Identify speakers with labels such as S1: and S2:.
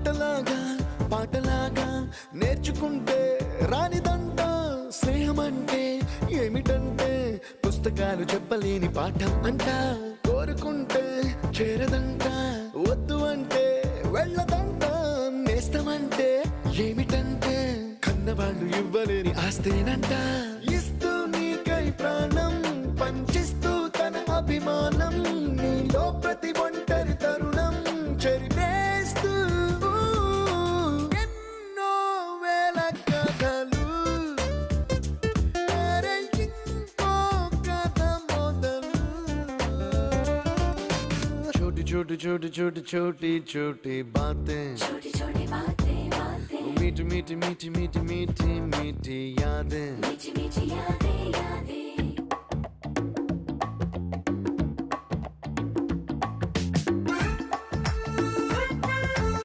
S1: ఆటలాగా పాటలాగా నేర్చుకుంటే రానిదంట స్నేహమంటే ఏమిటంటే పుస్తకాలు చెప్పలేని పాఠం అంట కోరుకుంటే చేరదంట వద్దు అంటే వెళ్ళదంట నేస్తమంటే ఏమిటంటే కన్నవాళ్ళు ఇవ్వలేని ఆస్తేనంట ఇస్తూ నీకై ప్రాణం పంచిస్తూ తన అభిమానం నీలో ప్రతి ఒంటరి తరుణం చెరిపేస్తూ ఎన్నో వేల కథలు అరే ఇంకో కథ మొదలు छोटी छोटी छोटी छोटी छोटी छोटी बातें
S2: छोटी छोटी बातें बातें
S1: मीठी मीठी मीठी मीठी मीठी मीठी यादें
S2: मीठी मीठी यादें यादें